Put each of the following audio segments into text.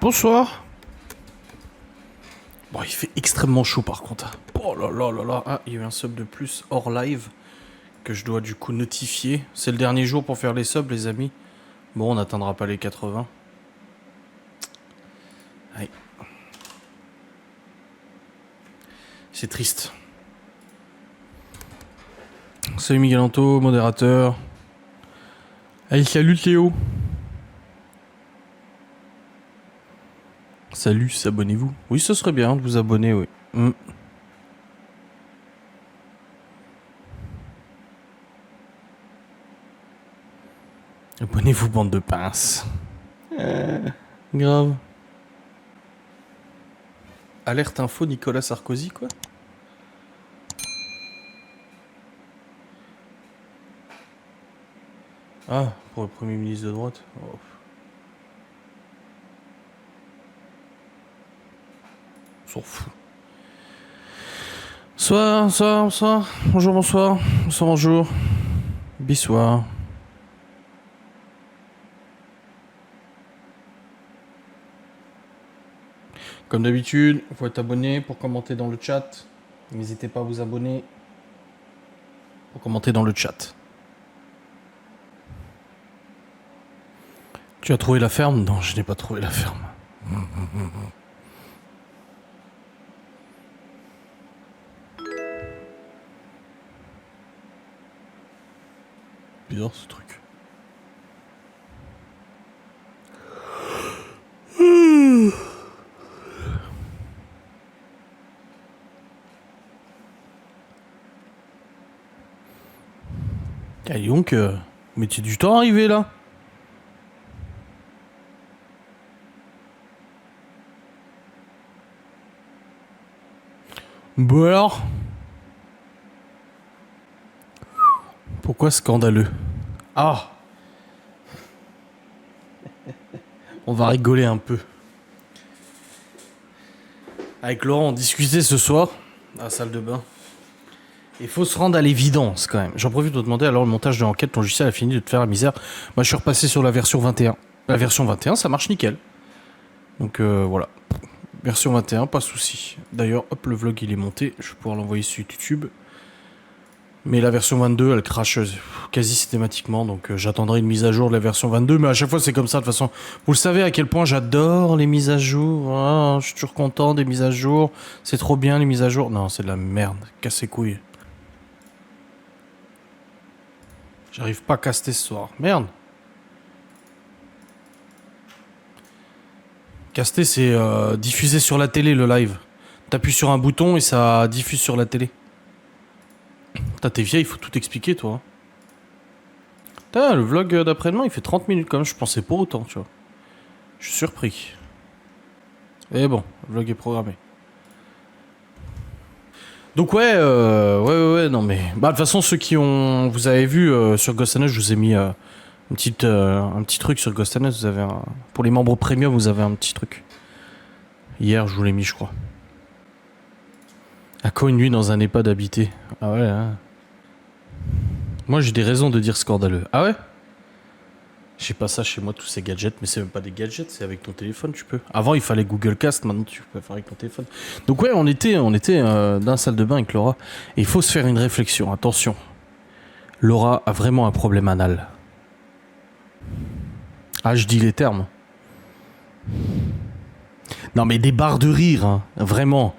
Bonsoir. Bon, il fait extrêmement chaud par contre. Oh là là là là. Ah, il y a eu un sub de plus hors live que je dois du coup notifier. C'est le dernier jour pour faire les subs, les amis. Bon, on n'atteindra pas les 80. Aïe. C'est triste. Salut Miguel Anto, modérateur. Allez, salut Théo. Salut, abonnez-vous. Oui, ce serait bien de vous abonner, oui. Abonnez-vous, bande de pinces. Grave. Alerte info Nicolas Sarkozy, quoi. Ah, pour le Premier ministre de droite. Oh. On s'en fout. Bonsoir. Bonjour, bonsoir. Bonsoir, bonjour. Bissoir. Comme d'habitude, il faut être abonné pour commenter dans le chat. N'hésitez pas à vous abonner pour commenter dans le chat. Tu as trouvé la ferme? Non, je n'ai pas trouvé la ferme. Bizarre ce truc. Allez donc, mettez du temps à arriver là. Bon alors, pourquoi scandaleux? Ah, on va rigoler un peu. Avec Laurent, on discutait ce soir à la salle de bain. Il faut se rendre à l'évidence quand même. J'en profite de te demander, alors le montage de l'enquête, ton logiciel a fini de te faire la misère. Moi je suis repassé sur la version 21. La version 21, ça marche nickel. Donc voilà. Version 21, pas de souci. D'ailleurs, hop, le vlog il est monté. Je vais pouvoir l'envoyer sur YouTube. Mais la version 22, elle crache quasi systématiquement. Donc j'attendrai une mise à jour de la version 22. Mais à chaque fois, c'est comme ça. De toute façon, vous le savez à quel point j'adore les mises à jour. Ah, je suis toujours content des mises à jour. C'est trop bien les mises à jour. Non, c'est de la merde. Casse les couilles. J'arrive pas à caster ce soir. Merde. Caster, c'est diffuser sur la télé le live. T'appuies sur un bouton et ça diffuse sur la télé. Putain, t'es vieille, il faut tout expliquer, toi. Putain, le vlog d'après-demain, il fait 30 minutes quand même. Je pensais pas autant, tu vois. Je suis surpris. Et bon, le vlog est programmé. Donc ouais, non mais... Bah de toute façon, ceux qui ont... Vous avez vu, sur Ghost and Us, je vous ai mis un petit truc sur Ghost and Us. Vous avez pour les membres premium, vous avez un petit truc. Hier, je vous l'ai mis, je crois. À quoi une nuit dans un EHPAD habité? Ah ouais, hein. Moi, j'ai des raisons de dire scandaleux. Ah ouais? J'ai pas ça chez moi, tous ces gadgets, mais c'est même pas des gadgets, c'est avec ton téléphone, tu peux. Avant, il fallait Google Cast, maintenant tu peux faire avec ton téléphone. Donc ouais, on était dans la salle de bain avec Laura, et il faut se faire une réflexion, attention. Laura a vraiment un problème anal. Ah, je dis les termes. Non mais des barres de rire, hein, vraiment.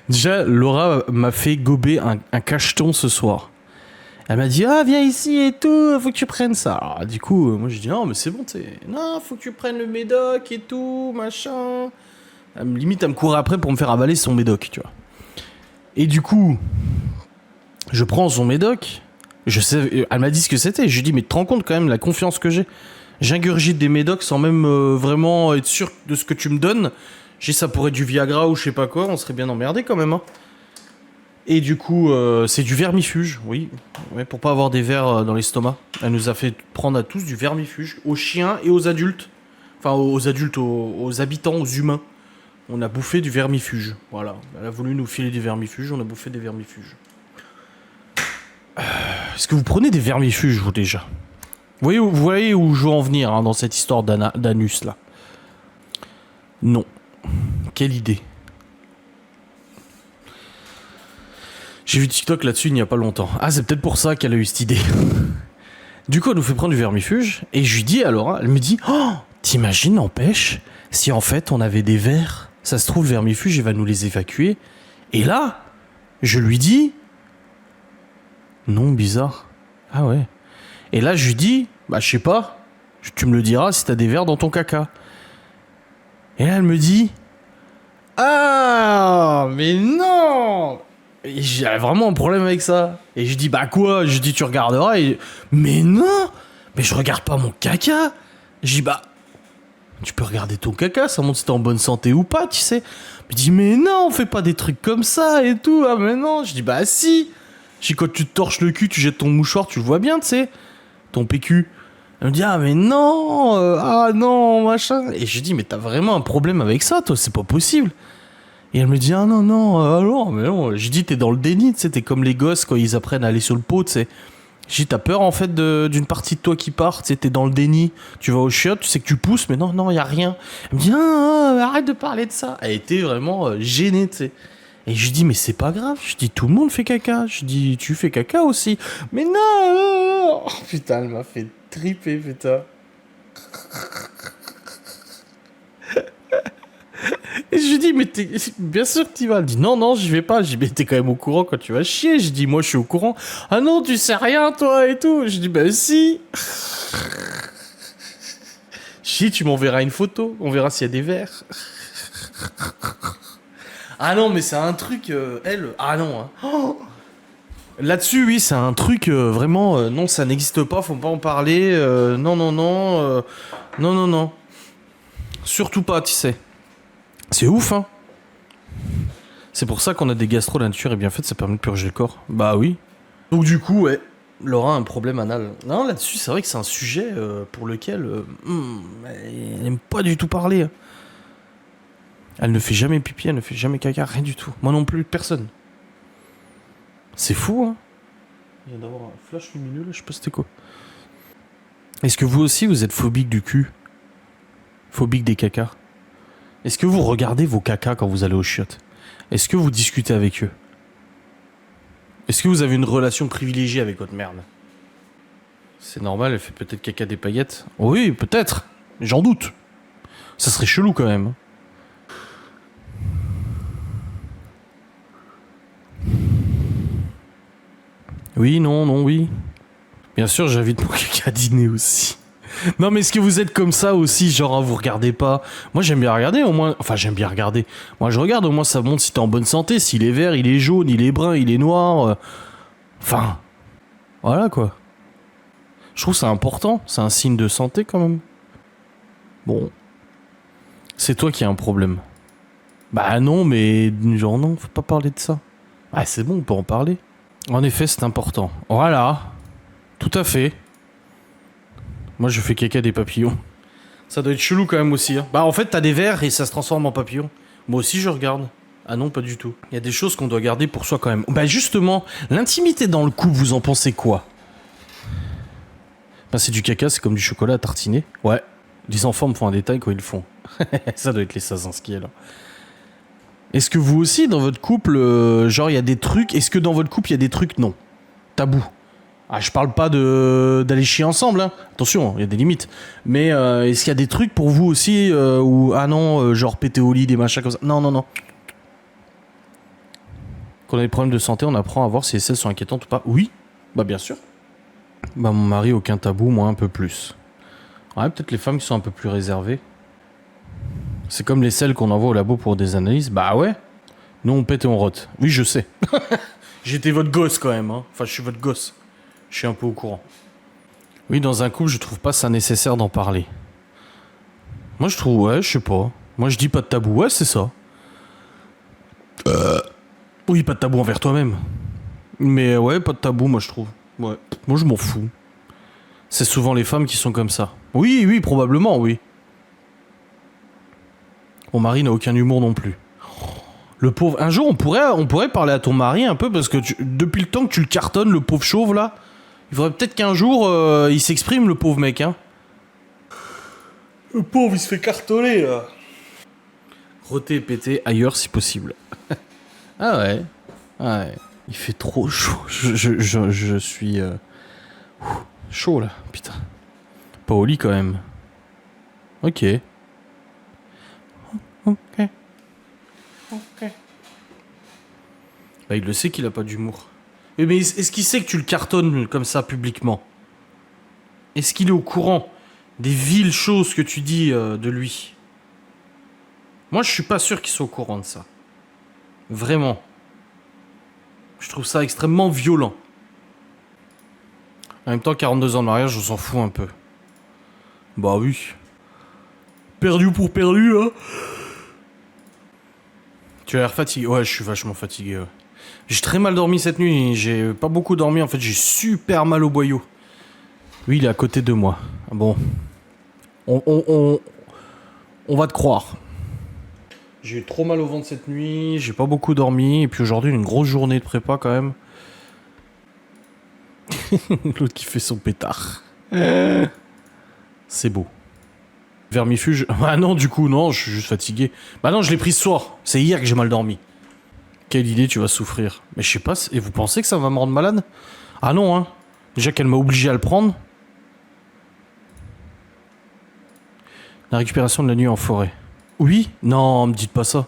Déjà, Laura m'a fait gober un cacheton ce soir. Elle m'a dit, ah, viens ici et tout, faut que tu prennes ça. Alors, du coup, moi, j'ai dit, non, mais c'est bon, t'sais. Non, faut que tu prennes le médoc et tout, machin. Limite, elle me courait après pour me faire avaler son médoc, tu vois. Et du coup, je prends son médoc. Elle m'a dit ce que c'était. Je lui ai dit, mais tu te rends compte quand même la confiance que j'ai. J'ingurgite des médocs sans même vraiment être sûr de ce que tu me donnes. J'ai dit, ça pourrait être du Viagra ou je sais pas quoi, on serait bien emmerdé quand même, hein. Et du coup, c'est du vermifuge, oui. Ouais, pour pas avoir des vers dans l'estomac. Elle nous a fait prendre à tous du vermifuge, aux chiens et aux adultes. Enfin, aux adultes, aux habitants, aux humains. On a bouffé du vermifuge. Voilà. Elle a voulu nous filer du vermifuge, on a bouffé des vermifuges. Est-ce que vous prenez des vermifuges, vous, déjà? Vous voyez où je veux en venir hein, dans cette histoire d'anus là. Non. Quelle idée. J'ai vu TikTok là-dessus il n'y a pas longtemps. Ah, c'est peut-être pour ça qu'elle a eu cette idée. Du coup, elle nous fait prendre du vermifuge. Et je lui dis à Laura, elle me dit oh, t'imagines, n'empêche, si en fait on avait des vers, ça se trouve, le vermifuge, il va nous les évacuer. Et là, je lui dis non, bizarre. Ah ouais. Et là, je lui dis bah, je sais pas, tu me le diras si t'as des vers dans ton caca. Et là, elle me dit ah, mais non! Et j'ai vraiment un problème avec ça. Et je dis bah quoi? Je dis tu regarderas. Et mais non! Mais je regarde pas mon caca. Je dis bah tu peux regarder ton caca, ça montre si t'es en bonne santé ou pas, tu sais. Il dit mais non, on fait pas des trucs comme ça et tout. Ah mais non. Je dis bah si. Je dis quand tu te torches le cul, tu jettes ton mouchoir, tu le vois bien, tu sais. Ton PQ. Elle me dit ah mais non, ah non, machin. Et je dis mais t'as vraiment un problème avec ça, toi, c'est pas possible. Et elle me dit ah non non, alors mais non. Je dis t'es dans le déni, tu sais, t'es comme les gosses quand ils apprennent à aller sur le pot, tu sais. Je dis t'as peur en fait d'une partie de toi qui part, tu sais, t'es dans le déni. Tu vas au chiottes, tu sais que tu pousses, mais non non y a rien. Elle me dit arrête de parler de ça. Elle était vraiment gênée, tu sais. Et je dis mais c'est pas grave. Je dis tout le monde fait caca. Je dis tu fais caca aussi. Mais non. Oh, putain elle m'a fait triper putain. Et je lui dis, mais t'es bien sûr que t'y vas. Elle dit, non, non, j'y vais pas. Je dis, mais t'es quand même au courant quand tu vas chier. Je dis, moi, je suis au courant. Ah non, tu sais rien, toi, et tout. Je dis, bah si. Je dis, tu m'enverras une photo. On verra s'il y a des verres. Ah non, mais c'est un truc, elle. Ah non, hein. Oh. Là-dessus, oui, c'est un truc vraiment. Non, ça n'existe pas, faut pas en parler. Non, non, non. Non, non, non. Surtout pas, tu sais. C'est ouf, hein. C'est pour ça qu'on a des gastro, la nature est bien faite, ça permet de purger le corps. Bah oui. Donc du coup, ouais, Laura a un problème anal. Non, là-dessus, c'est vrai que c'est un sujet pour lequel elle n'aime pas du tout parler. Elle ne fait jamais pipi, elle ne fait jamais caca, rien du tout. Moi non plus, personne. C'est fou, hein. Il vient d'avoir un flash lumineux, là, je sais pas c'était quoi. Est-ce que vous aussi, vous êtes phobique du cul? Phobique des cacas? Est-ce que vous regardez vos cacas quand vous allez aux chiottes? Est-ce que vous discutez avec eux? Est-ce que vous avez une relation privilégiée avec votre merde? C'est normal, elle fait peut-être caca des paillettes. Oui, peut-être. J'en doute. Ça serait chelou quand même. Oui, non, non, oui. Bien sûr, j'invite mon caca à dîner aussi. Non mais est-ce que vous êtes comme ça aussi, genre vous regardez pas? Moi j'aime bien regarder au moins, enfin j'aime bien regarder. Moi je regarde au moins ça montre si t'es en bonne santé, s'il est vert, il est jaune, il est brun, il est noir. Enfin, voilà quoi. Je trouve ça important, c'est un signe de santé quand même. Bon, c'est toi qui as un problème. Bah non mais genre non, faut pas parler de ça. Ah c'est bon, on peut en parler. En effet c'est important. Voilà, tout à fait. Moi je fais caca des papillons. Ça doit être chelou quand même aussi. Hein. Bah en fait t'as des vers et ça se transforme en papillon. Moi aussi je regarde. Ah non pas du tout. Il y a des choses qu'on doit garder pour soi quand même. Bah justement, l'intimité dans le couple, vous en pensez quoi? Bah c'est du caca, c'est comme du chocolat à tartiner. Ouais. Les enfants me font un détail quand ils le font. Ça doit être les Sazinski alors. Est-ce que vous aussi dans votre couple, genre il y a des trucs... Est-ce que dans votre couple il y a des trucs non tabous? Ah, je parle pas d'aller chier ensemble, hein. Attention, il y a des limites. Mais est-ce qu'il y a des trucs pour vous aussi où ah non, genre péter au lit, des machins comme ça? Non, non, non. Quand on a des problèmes de santé, on apprend à voir si les selles sont inquiétantes ou pas. Oui, bah bien sûr. Bah mon mari, aucun tabou, moi un peu plus. Ouais, peut-être les femmes qui sont un peu plus réservées. C'est comme les selles qu'on envoie au labo pour des analyses. Bah ouais. Nous on pète et on rote. Oui, je sais. J'étais votre gosse quand même, hein. Enfin, je suis votre gosse. Je suis un peu au courant. Oui, dans un couple, je trouve pas ça nécessaire d'en parler. Moi, je trouve, ouais, je sais pas. Moi, je dis pas de tabou, ouais, c'est ça. Oui, pas de tabou envers toi-même. Mais ouais, pas de tabou, moi, je trouve. Ouais. Moi, je m'en fous. C'est souvent les femmes qui sont comme ça. Oui, oui, probablement, oui. Mon mari n'a aucun humour non plus. Le pauvre... Un jour, on pourrait parler à ton mari un peu, parce que depuis le temps que tu le cartonnes, le pauvre chauve, là... Il faudrait peut-être qu'un jour, il s'exprime, le pauvre mec, hein. Le pauvre, il se fait cartonner, là. Roter et péter ailleurs, si possible. Ah ouais. Ah ouais. Il fait trop chaud. Je suis... chaud, là. Putain. Pas au lit, quand même. Ok. Ok. Ok. Bah, il le sait qu'il a pas d'humour. Mais est-ce qu'il sait que tu le cartonnes comme ça, publiquement? Est-ce qu'il est au courant des viles choses que tu dis de lui? Moi, je suis pas sûr qu'il soit au courant de ça. Vraiment. Je trouve ça extrêmement violent. En même temps, 42 ans de mariage, on s'en fout un peu. Bah oui. Perdu pour perdu, hein. Tu as l'air fatigué. Ouais, je suis vachement fatigué, ouais. J'ai très mal dormi cette nuit. J'ai pas beaucoup dormi, en fait. J'ai super mal au boyau. Lui, il est à côté de moi. Bon. On va te croire. J'ai eu trop mal au ventre cette nuit, j'ai pas beaucoup dormi, et puis aujourd'hui une grosse journée de prépa quand même. L'autre qui fait son pétard. C'est beau. Vermifuge. Ah non, du coup, non, je suis juste fatigué. Bah non, je l'ai pris ce soir. C'est hier que j'ai mal dormi. Quelle idée, tu vas souffrir. Mais je sais pas, et vous pensez que ça va me rendre malade? Ah non, hein. Déjà qu'elle m'a obligé à le prendre. La récupération de la nuit en forêt. Oui? Non, me dites pas ça.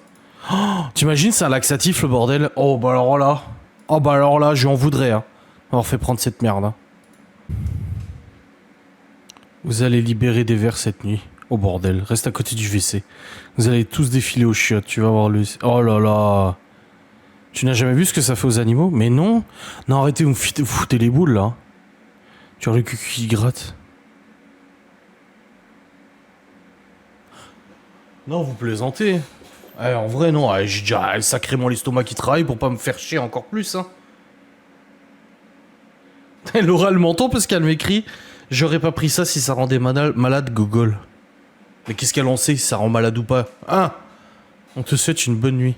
Oh, t'imagines, c'est un laxatif, le bordel? Oh, bah alors là. Oh, bah alors là, je lui en voudrais, hein. Avoir fait prendre cette merde, hein. Vous allez libérer des vers cette nuit. Oh, bordel. Reste à côté du WC. Vous allez tous défiler aux chiottes. Tu vas voir le... Oh là là. Tu n'as jamais vu ce que ça fait aux animaux? Mais non. Non, arrêtez, vous me foutez les boules, là. Tu as le cul qui gratte. Non, vous plaisantez. En vrai, non. J'ai déjà sacrément l'estomac qui travaille pour pas me faire chier encore plus, hein. Elle aura le menton parce qu'elle m'écrit « J'aurais pas pris ça si ça rendait malade, Gogol. » Mais qu'est-ce qu'elle en sait si ça rend malade ou pas? Hein? On te souhaite une bonne nuit.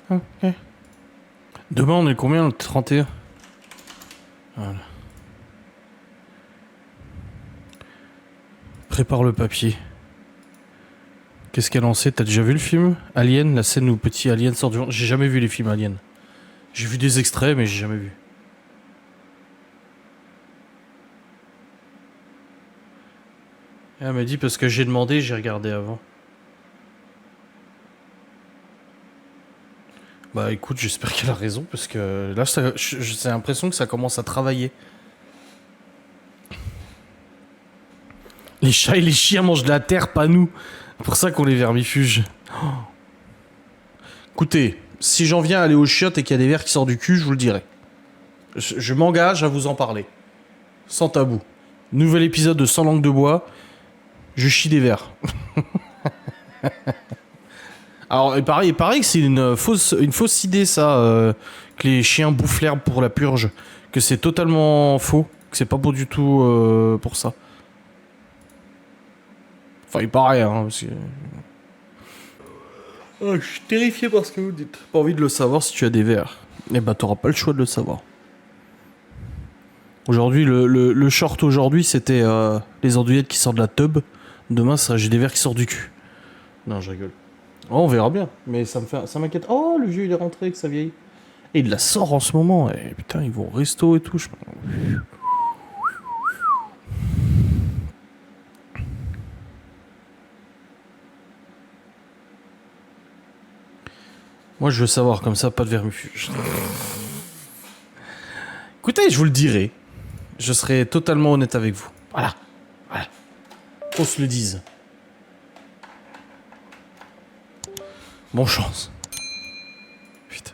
Ok. Demain, on est combien, le 31? Voilà. Prépare le papier. Qu'est-ce qu'elle en sait? T'as déjà vu le film Alien, la scène où le petit Alien sort du ventre? J'ai jamais vu les films Alien. J'ai vu des extraits, mais j'ai jamais vu. Elle m'a dit parce que j'ai demandé, j'ai regardé avant. Bah écoute, j'espère qu'elle a raison, parce que là, j'ai l'impression que ça commence à travailler. Les chats et les chiens mangent de la terre, pas nous. C'est pour ça qu'on les vermifuge. Oh. Écoutez, si j'en viens à aller aux chiottes et qu'il y a des vers qui sortent du cul, je vous le dirai. Je m'engage à vous en parler. Sans tabou. Nouvel épisode de Sans langue de bois. Je chie des vers. Alors, il paraît que c'est une fausse idée, ça, que les chiens bouffent l'herbe pour la purge. Que c'est totalement faux. Que c'est pas pour du tout pour ça. Enfin, il paraît, hein, parce que... Oh, je suis terrifié par ce que vous dites. Pas envie de le savoir si tu as des vers. Eh bah, t'auras pas le choix de le savoir. Aujourd'hui, le short aujourd'hui, c'était les andouillettes qui sortent de la tub. Demain, ça, j'ai des vers qui sortent du cul. Non, je rigole. Oh, on verra bien, mais ça m'inquiète. Oh, le vieux, il est rentré avec sa vieille. Et il la sort en ce moment. Et putain, ils vont au resto et tout. Moi, je veux savoir, comme ça, pas de vermifuge. Écoutez, je vous le dirai. Je serai totalement honnête avec vous. Voilà. Voilà. Qu'on se le dise. Bon chance. Putain.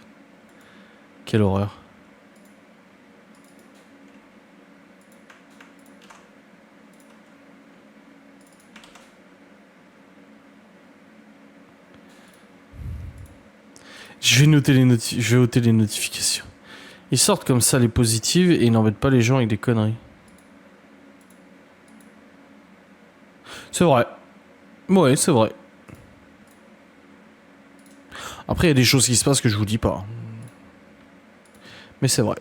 Quelle horreur. Je vais ôter les notifications. Ils sortent comme ça les positives et ils n'embêtent pas les gens avec des conneries. C'est vrai. Ouais, c'est vrai. Après, il y a des choses qui se passent que je vous dis pas. Mais c'est vrai.